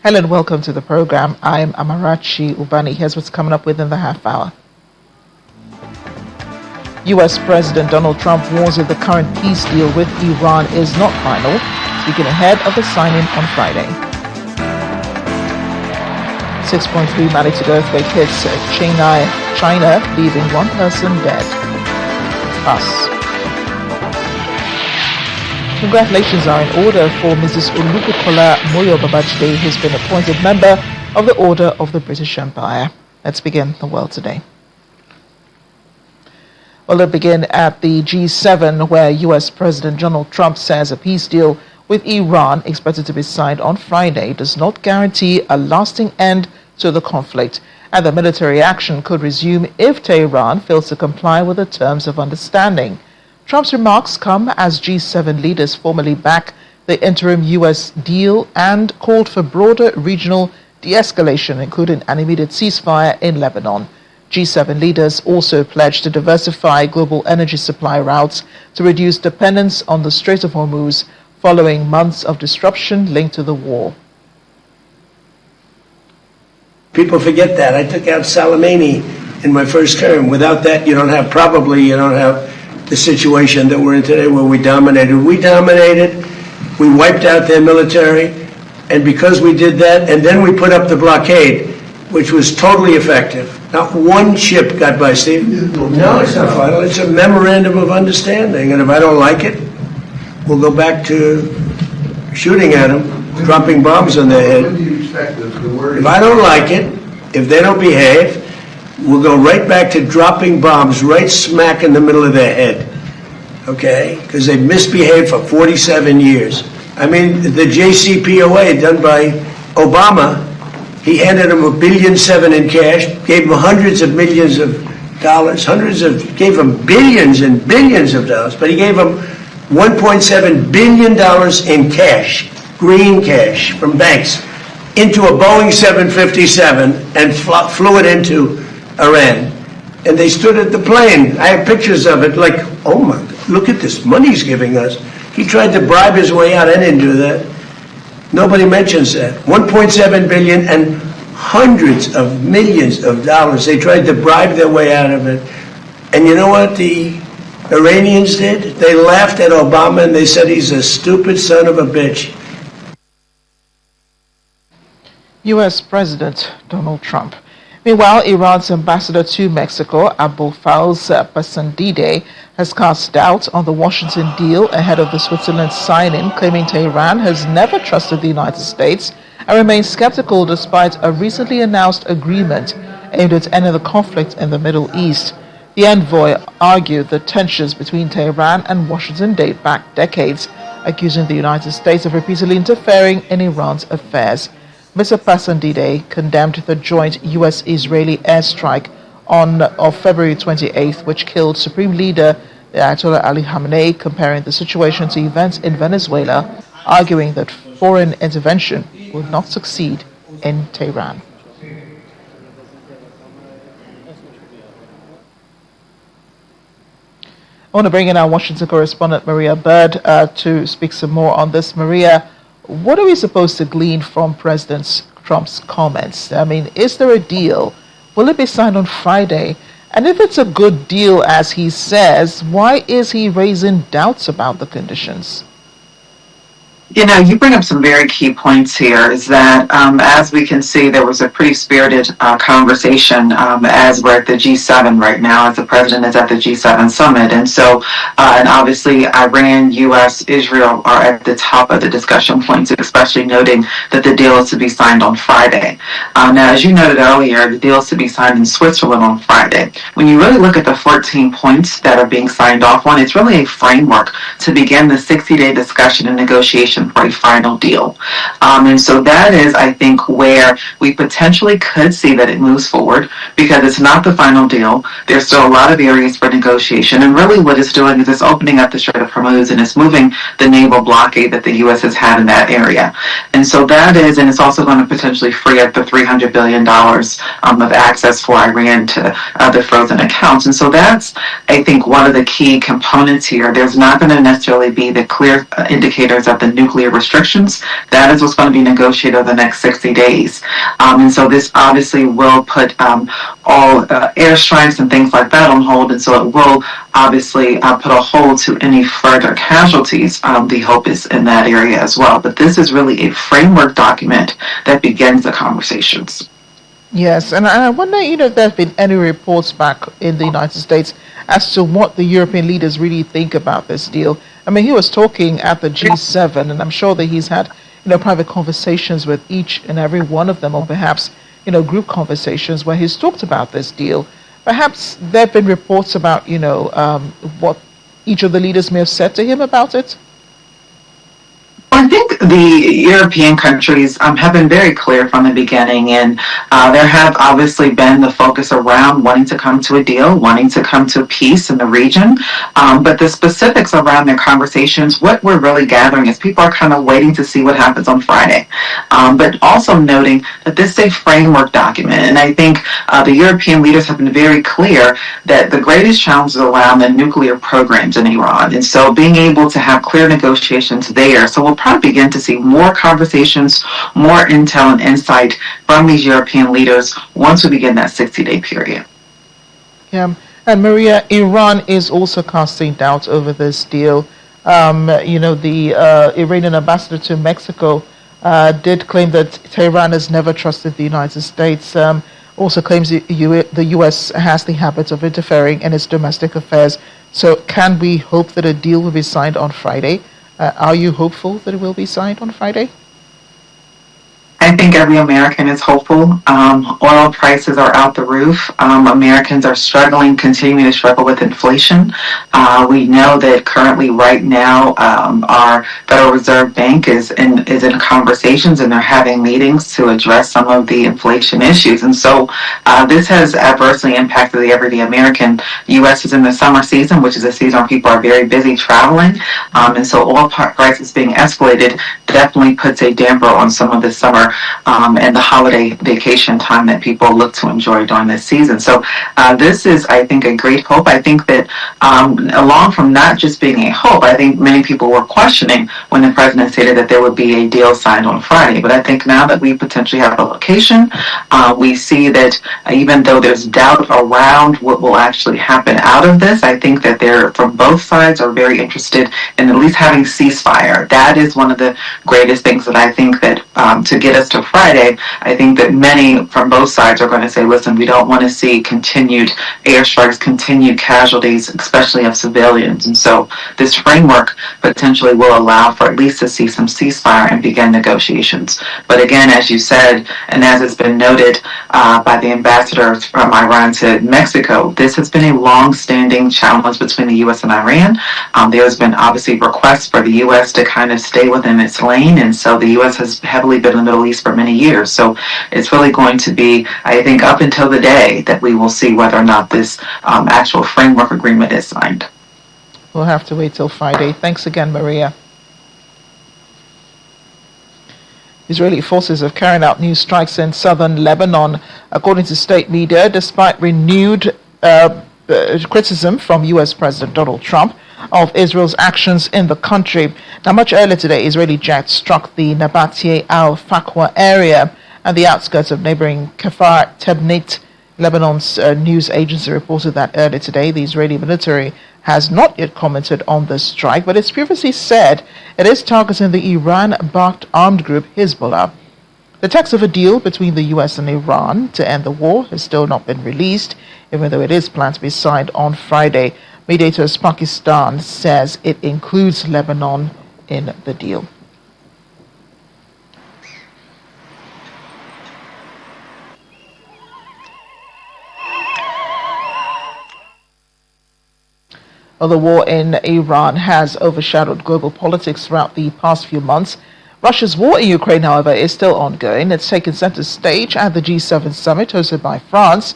Hello and welcome to the program. I'm Amarachi Ubani. Here's what's coming up within the half hour. U.S. President Donald Trump warns that the current peace deal with Iran is not final, speaking ahead of the signing on Friday. 6.3 magnitude earthquake hits China, leaving one person dead. Us. Congratulations are in order for Mrs. Olubukola Moyo-Babajide, who's been appointed member of the Order of the British Empire. Let's begin the world today. Well, let's begin at the G7, where U.S. President Donald Trump says a peace deal with Iran, expected to be signed on Friday, does not guarantee a lasting end to the conflict, and that military action could resume if Tehran fails to comply with the terms of understanding. Trump's remarks come as G7 leaders formally back the interim U.S. deal and called for broader regional de-escalation, including an immediate ceasefire in Lebanon. G7 leaders also pledged to diversify global energy supply routes to reduce dependence on the Strait of Hormuz following months of disruption linked to the war. People forget that. I took out Soleimani in my first term. Without that, you don't have the situation that we're in today where we dominated. We wiped out their military, and because we did that, and then we put up the blockade, which was totally effective. Not one ship got by, Steve. No, it's not final. It's a memorandum of understanding, and if I don't like it, we'll go back to shooting at them, dropping bombs on their head. If I don't like it, if they don't behave, we'll go right back to dropping bombs right smack in the middle of their head, okay? Because they've misbehaved for 47 years. I mean, the JCPOA done by Obama, he handed them $1.7 billion in cash, gave them hundreds of millions of dollars, gave them billions and billions of dollars, but he gave them $1.7 billion in cash, green cash from banks, into a Boeing 757 and flew it into Iran, and they stood at the plane. I have pictures of it, like, oh my God, look at this money he's giving us. He tried to bribe his way out. I didn't do that. Nobody mentions that. $1.7 billion and hundreds of millions of dollars. They tried to bribe their way out of it. And you know what the Iranians did? They laughed at Obama and they said he's a stupid son of a bitch. U.S. President Donald Trump. Meanwhile, Iran's ambassador to Mexico, Abolfaz Pasandide, has cast doubt on the Washington deal ahead of the Switzerland signing, claiming Tehran has never trusted the United States and remains skeptical despite a recently announced agreement aimed at ending the conflict in the Middle East. The envoy argued that tensions between Tehran and Washington date back decades, accusing the United States of repeatedly interfering in Iran's affairs. Mr. Pasandide condemned the joint U.S.-Israeli airstrike of February 28th, which killed Supreme Leader Ayatollah Ali Khamenei, comparing the situation to events in Venezuela, arguing that foreign intervention would not succeed in Tehran. I want to bring in our Washington correspondent, Maria Bird, to speak some more on this. Maria, what are we supposed to glean from President Trump's comments? I mean, is there a deal? Will it be signed on Friday? And if it's a good deal, as he says, why is he raising doubts about the conditions? You know, you bring up some very key points here, is that as we can see, there was a pretty spirited conversation as we're at the G7 right now, as the president is at the G7 summit. And so, and obviously, Iran, U.S., Israel are at the top of the discussion points, especially noting that the deal is to be signed on Friday. Now, as you noted earlier, the deal is to be signed in Switzerland on Friday. When you really look at the 14 points that are being signed off on, it's really a framework to begin the 60-day discussion and negotiation for a final deal. And so that is, I think, where we potentially could see that it moves forward, because it's not the final deal. There's still a lot of areas for negotiation. And really what it's doing is it's opening up the Strait of Hormuz and it's moving the naval blockade that the U.S. has had in that area. And so that is, and it's also going to potentially free up the $300 billion of access for Iran to the frozen accounts. And so that's, I think, one of the key components here. There's not going to necessarily be the clear indicators of the new nuclear restrictions. That is what's going to be negotiated over the next 60 days. And so this obviously will put all airstrikes and things like that on hold. And so it will obviously put a hold to any further casualties. The hope is in that area as well. But this is really a framework document that begins the conversations. Yes, and I wonder, if there have been any reports back in the United States as to what the European leaders really think about this deal. I mean, he was talking at the G7, and I'm sure that he's had, private conversations with each and every one of them, or perhaps, group conversations where he's talked about this deal. Perhaps there have been reports about, what each of the leaders may have said to him about it. I think the European countries have been very clear from the beginning, and there have obviously been the focus around wanting to come to a deal, wanting to come to peace in the region. But the specifics around their conversations, what we're really gathering is people are kind of waiting to see what happens on Friday. But also noting that this is a framework document, and I think the European leaders have been very clear that the greatest challenge is around the nuclear programs in Iran, and so being able to have clear negotiations there. So we'll probably begin to see more conversations, more intel and insight from these European leaders once we begin that 60-day period. Yeah, and Maria, Iran is also casting doubt over this deal. The Iranian ambassador to Mexico did claim that Tehran has never trusted the United States. Also claims the U.S. has the habit of interfering in its domestic affairs. So can we hope that a deal will be signed on Friday? Are you hopeful that it will be signed on Friday? I think every American is hopeful. Oil prices are out the roof. Americans are struggling, continuing to struggle with inflation. We know that currently, right now, our Federal Reserve Bank is in conversations, and they're having meetings to address some of the inflation issues. And so this has adversely impacted the everyday American. U.S. is in the summer season, which is a season where people are very busy traveling. And so oil prices being escalated definitely puts a damper on some of the summer and the holiday vacation time that people look to enjoy during this season. So this is, I think, a great hope. I think that along from not just being a hope, I think many people were questioning when the president stated that there would be a deal signed on Friday. But I think now that we potentially have a location, we see that even though there's doubt around what will actually happen out of this, I think that they're, from both sides, are very interested in at least having ceasefire. That is one of the greatest things that I think that to get us to Friday, I think that many from both sides are going to say, listen, we don't want to see continued airstrikes, continued casualties, especially of civilians. And so this framework potentially will allow for at least to see some ceasefire and begin negotiations. But again, as you said, and as it's been noted by the ambassador from Iran to Mexico, this has been a long-standing challenge between the U.S. and Iran. There's been obviously requests for the U.S. to kind of stay within its lane, and so the U.S. has heavily been in the Middle East for many years. So it's really going to be, I think, up until the day that we will see whether or not this actual framework agreement is signed. We'll have to wait till Friday. Thanks again, Maria. Israeli forces have carried out new strikes in southern Lebanon, according to state media, despite renewed criticism from U.S. President Donald Trump of Israel's actions in the country. Now, much earlier today, Israeli jets struck the Nabatieh al-Faqwa area and the outskirts of neighboring Kfar Tebnit. Lebanon's news agency reported that earlier today the Israeli military has not yet commented on the strike, but it's previously said it is targeting the Iran-backed armed group Hezbollah. The text of a deal between the U.S. and Iran to end the war has still not been released, even though it is planned to be signed on Friday. Mediators Pakistan says it includes Lebanon in the deal. Well, the war in Iran has overshadowed global politics throughout the past few months. Russia's war in Ukraine, however, is still ongoing. It's taken center stage at the G7 summit hosted by France.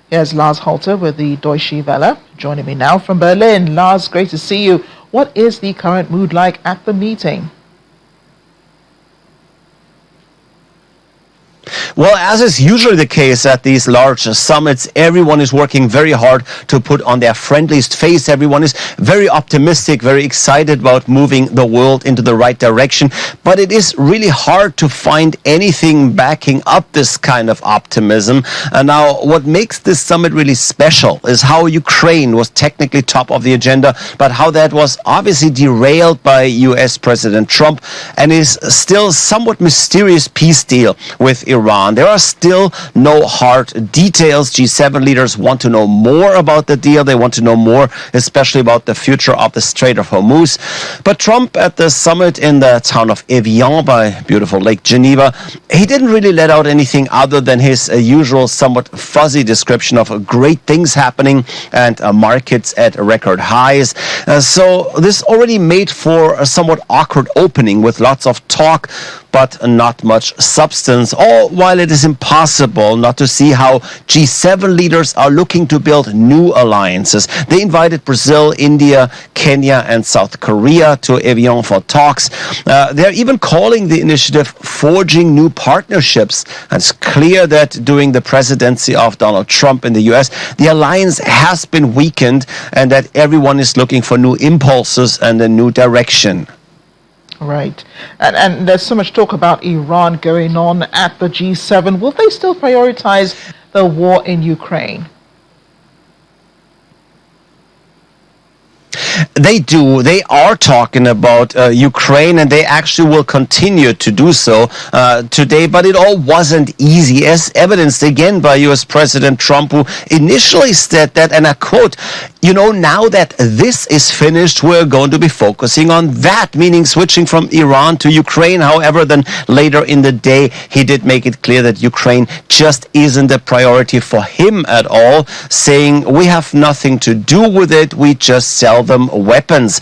Here's Lars Halter with the Deutsche Welle. Joining me now from Berlin. Lars, great to see you. What is the current mood like at the meeting? Well, as is usually the case at these large summits, everyone is working very hard to put on their friendliest face. Everyone is very optimistic, very excited about moving the world into the right direction. But it is really hard to find anything backing up this kind of optimism. And now, what makes this summit really special is how Ukraine was technically top of the agenda, but how that was obviously derailed by US President Trump and is still somewhat mysterious peace deal with Iran. There are still no hard details. G7 leaders want to know more about the deal. They want to know more, especially about the future of the Strait of Hormuz. But Trump at the summit in the town of Evian by beautiful Lake Geneva, he didn't really let out anything other than his usual somewhat fuzzy description of great things happening and markets at record highs. So this already made for a somewhat awkward opening with lots of talk, but not much substance, all while it is impossible not to see how G7 leaders are looking to build new alliances. They invited Brazil, India, Kenya, and South Korea to Evian for talks. They're even calling the initiative Forging New Partnerships. And it's clear that during the presidency of Donald Trump in the US, the alliance has been weakened and that everyone is looking for new impulses and a new direction. Right. And there's so much talk about Iran going on at the G7. Will they still prioritize the war in Ukraine? They do. They are talking about Ukraine, and they actually will continue to do so today. But it all wasn't easy, as evidenced again by U.S. President Trump, who initially said that, and I quote, now that this is finished, we're going to be focusing on that, meaning switching from Iran to Ukraine. However, then later in the day, he did make it clear that Ukraine just isn't a priority for him at all, saying, we have nothing to do with it, we just sell them weapons.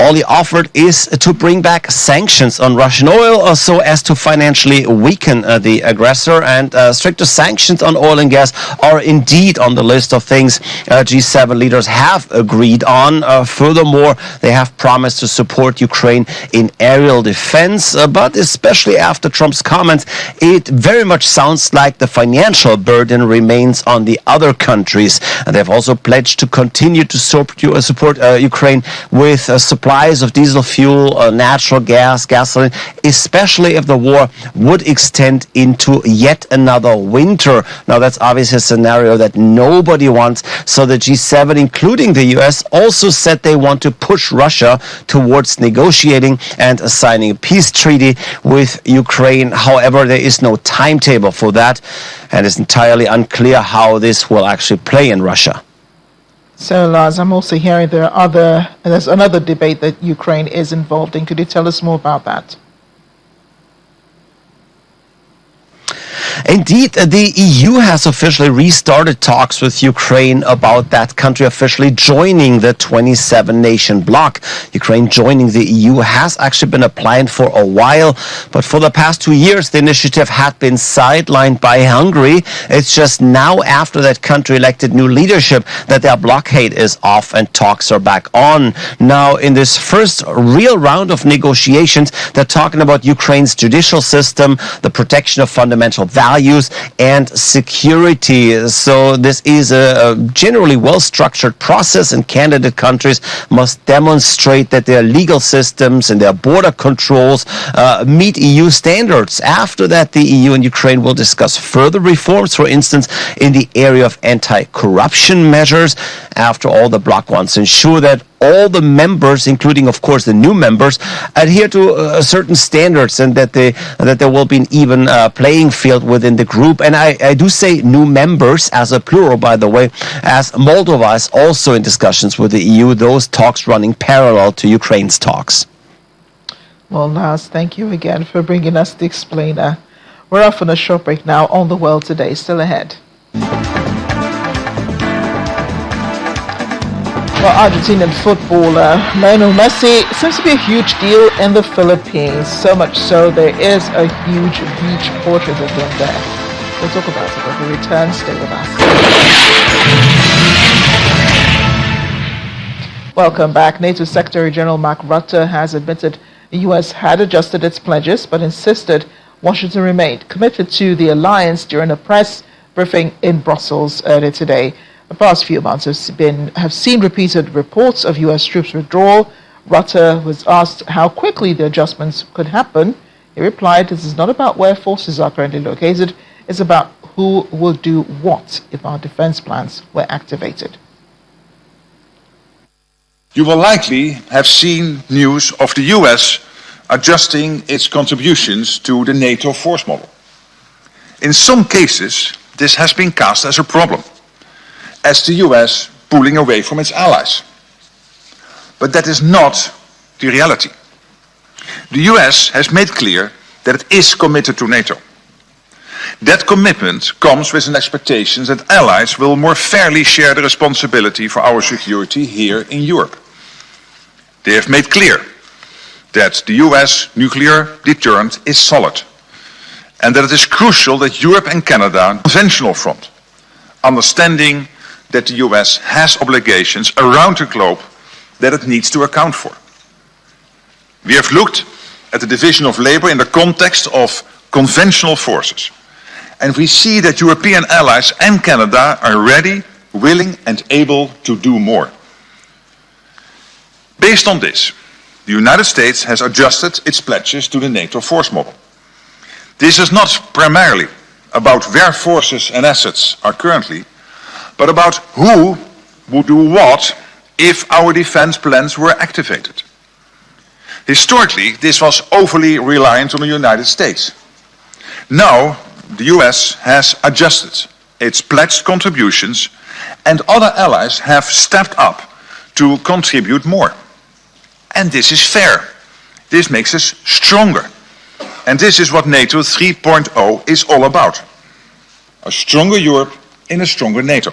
All he offered is to bring back sanctions on Russian oil so as to financially weaken the aggressor, and stricter sanctions on oil and gas are indeed on the list of things G7 leaders have agreed on. Furthermore, they have promised to support Ukraine in aerial defense, but especially after Trump's comments, it very much sounds like the financial burden remains on the other countries. And they've also pledged to continue to support Ukraine with supplies of diesel fuel, natural gas, gasoline, especially if the war would extend into yet another winter. Now, that's obviously a scenario that nobody wants. So the G7, including the US, also said they want to push Russia towards negotiating and signing a peace treaty with Ukraine. However, there is no timetable for that, and it's entirely unclear how this will actually play in Russia. So, Lars, I'm also hearing there's another debate that Ukraine is involved in. Could you tell us more about that? Indeed, the EU has officially restarted talks with Ukraine about that country officially joining the 27-nation bloc. Ukraine joining the EU has actually been applied for a while, but for the past 2 years, the initiative had been sidelined by Hungary. It's just now, after that country elected new leadership, that their blockade is off and talks are back on. Now, in this first real round of negotiations, they're talking about Ukraine's judicial system, the protection of fundamental values, and security. So this is a generally well-structured process, and candidate countries must demonstrate that their legal systems and their border controls meet EU standards. After that, the EU and Ukraine will discuss further reforms, for instance, in the area of anti-corruption measures. After all, the bloc wants to ensure that all the members, including, of course, the new members, adhere to certain standards, and that there will be an even playing field within the group. And I do say new members as a plural, by the way, as Moldova is also in discussions with the EU, those talks running parallel to Ukraine's talks. Well, Lars, thank you again for bringing us the explainer. We're off on a short break now on The World Today. Still ahead. Well, Argentinian footballer Lionel Messi seems to be a huge deal in the Philippines. So much so, there is a huge beach portrait of him there. We'll talk about it when we return. Stay with us. Welcome back. NATO Secretary General Mark Rutte has admitted the U.S. had adjusted its pledges, but insisted Washington remained committed to the alliance during a press briefing in Brussels earlier today. The past few months have seen repeated reports of U.S. troops withdrawal. Rutter was asked how quickly the adjustments could happen. He replied, "This is not about where forces are currently located. It's about who will do what if our defense plans were activated." You will likely have seen news of the US adjusting its contributions to the NATO force model. In some cases, this has been cast as a problem, as the US pulling away from its allies. But that is not the reality. The US has made clear that it is committed to NATO. That commitment comes with an expectation that allies will more fairly share the responsibility for our security here in Europe. They have made clear that the US nuclear deterrent is solid and that it is crucial that Europe and Canada on the conventional front, understanding that the US has obligations around the globe that it needs to account for. We have looked at the division of labor in the context of conventional forces, and we see that European allies and Canada are ready, willing and able to do more. Based on this, the United States has adjusted its pledges to the NATO force model. This is not primarily about where forces and assets are currently, but about who would do what if our defense plans were activated. Historically, this was overly reliant on the United States. Now, the US has adjusted its pledged contributions and other allies have stepped up to contribute more. And this is fair. This makes us stronger. And this is what NATO 3.0 is all about. A stronger Europe in a stronger NATO.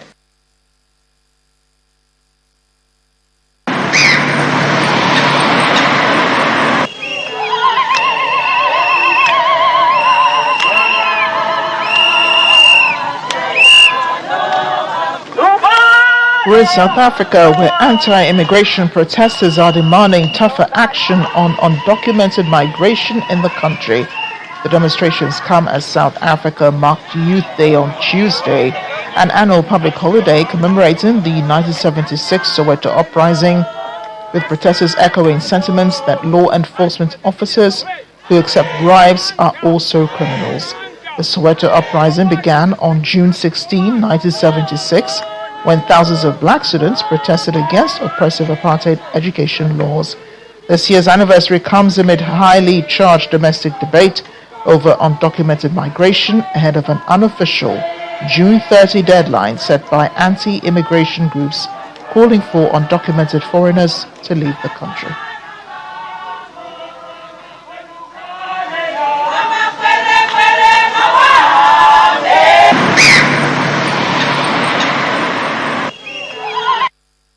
We're in South Africa, where anti-immigration protesters are demanding tougher action on undocumented migration in the country. The demonstrations come as South Africa marked Youth Day on Tuesday, an annual public holiday commemorating the 1976 Soweto uprising, with protesters echoing sentiments that law enforcement officers who accept bribes are also criminals. The Soweto uprising began on June 16, 1976, when thousands of black students protested against oppressive apartheid education laws. This year's anniversary comes amid highly charged domestic debate over undocumented migration ahead of an unofficial June 30 deadline set by anti-immigration groups calling for undocumented foreigners to leave the country.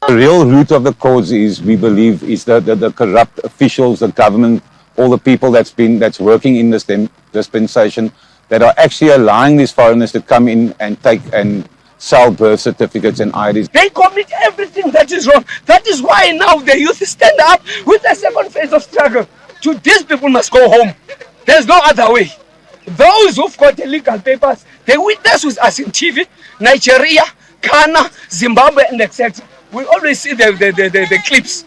The real root of the cause is, we believe, is the corrupt officials, the government, all the people that's working in this dispensation that are actually allowing these foreigners to come in and take and sell birth certificates and IDs. They commit everything that is wrong. That is why now the youth stand up with the second phase of struggle. To these people must go home. There's no other way. Those who've got illegal papers, they witness with us in TV, Nigeria, Ghana, Zimbabwe, and etc. We always see the clips.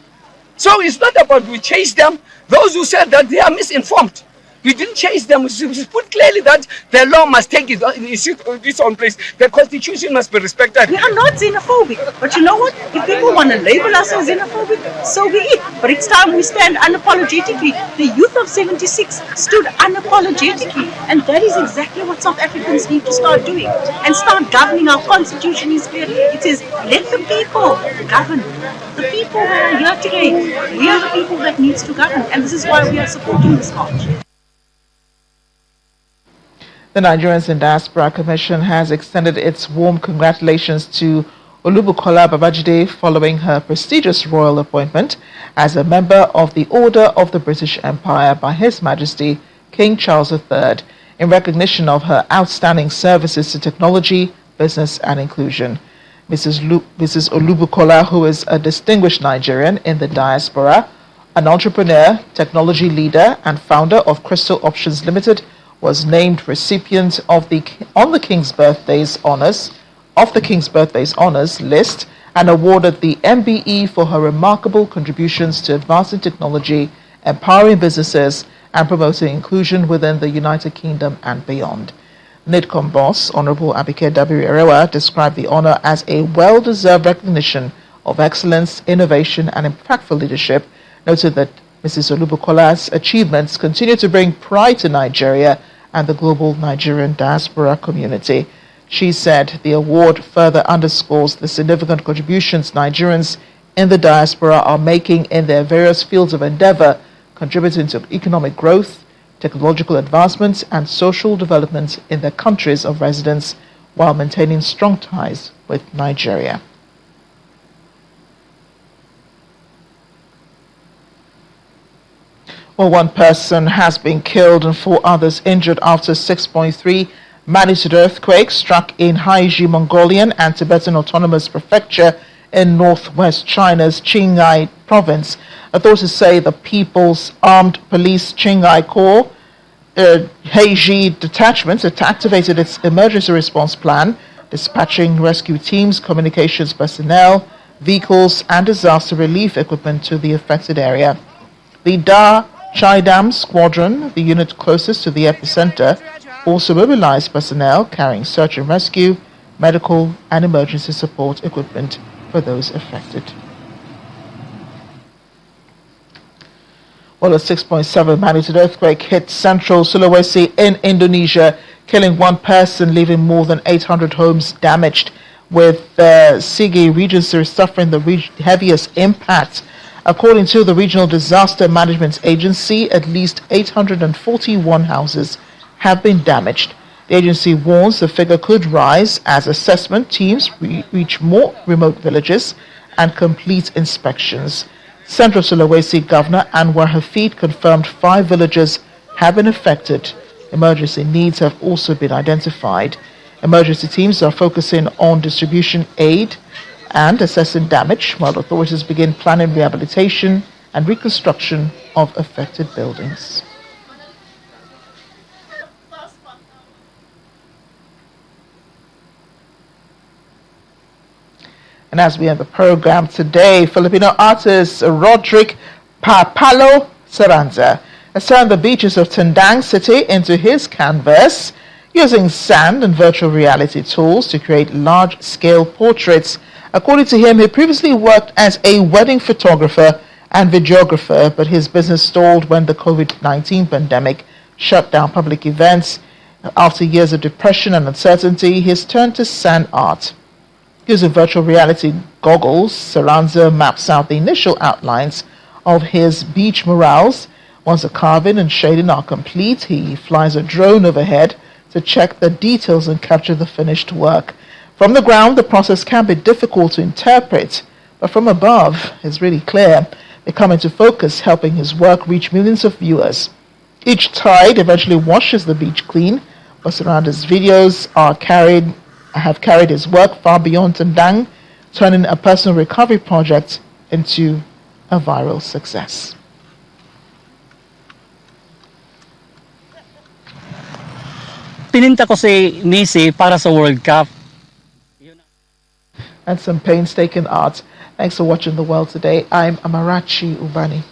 So it's not about we chase them. Those who said that they are misinformed. We didn't chase them. We put clearly that the law must take its own place. The constitution must be respected. We are not xenophobic. But you know what? If people want to label us as xenophobic, so be it. But it's time we stand unapologetically. The youth of 76 stood unapologetically. And that is exactly what South Africans need to start doing. And start governing. Our constitution is clear. It says, let the people govern. The people that are here today, we are the people that needs to govern. And this is why we are supporting this march. The Nigerians in Diaspora Commission has extended its warm congratulations to Olubukola Babajide following her prestigious royal appointment as a member of the Order of the British Empire by His Majesty King Charles III in recognition of her outstanding services to technology, business and inclusion. Mrs. Olubukola, who is a distinguished Nigerian in the diaspora, an entrepreneur, technology leader and founder of Crystal Options Limited, was named recipient of the King's Birthday's honors list and awarded the MBE for her remarkable contributions to advancing technology, empowering businesses, and promoting inclusion within the United Kingdom and beyond. NIDCOM boss, Honorable Abike Dabiri-Erewa, described the honor as a well-deserved recognition of excellence, innovation, and impactful leadership, noted that Mrs. Olubukola's achievements continue to bring pride to Nigeria and the global Nigerian diaspora community. She said the award further underscores the significant contributions Nigerians in the diaspora are making in their various fields of endeavor, contributing to economic growth, technological advancements, and social development in their countries of residence while maintaining strong ties with Nigeria. Well, one person has been killed and 4 others injured after 6.3 magnitude earthquake struck in Haiji, Mongolian and Tibetan Autonomous Prefecture in northwest China's Qinghai province. Authorities say the People's Armed Police Qinghai Corps Haiji detachment had activated its emergency response plan, dispatching rescue teams, communications personnel, vehicles, and disaster relief equipment to the affected area. The Da Chaidam Squadron, the unit closest to the epicenter, also mobilized personnel carrying search and rescue, medical, and emergency support equipment for those affected. Well, a 6.7 magnitude earthquake hit central Sulawesi in Indonesia, killing 1 person, leaving more than 800 homes damaged, with Sigi Regency suffering the heaviest impact. According to the Regional Disaster Management Agency, at least 841 houses have been damaged. The agency warns the figure could rise as assessment teams reach more remote villages and complete inspections. Central Sulawesi Governor Anwar Hafid confirmed 5 villages have been affected. Emergency needs have also been identified. Emergency teams are focusing on distribution aid and assessing damage, while authorities begin planning rehabilitation and reconstruction of affected buildings. And as we end the program today, Filipino artist Roderick Papalo Saranza has turned the beaches of Tandang City into his canvas, using sand and virtual reality tools to create large-scale portraits. According to him, he previously worked as a wedding photographer and videographer, but his business stalled when the COVID-19 pandemic shut down public events. After years of depression and uncertainty, he's turned to sand art. Using virtual reality goggles, Saranza maps out the initial outlines of his beach murals. Once the carving and shading are complete, he flies a drone overhead to check the details and capture the finished work. From the ground, the process can be difficult to interpret, but from above, it's really clear. They come into focus, helping his work reach millions of viewers. Each tide eventually washes the beach clean, but Saranza's videos have carried his work far beyond Tandang, turning a personal recovery project into a viral success. Pininta ko si Nisi para sa World Cup. And some painstaking art. Thanks for watching The World Today. I'm Amarachi Ubani.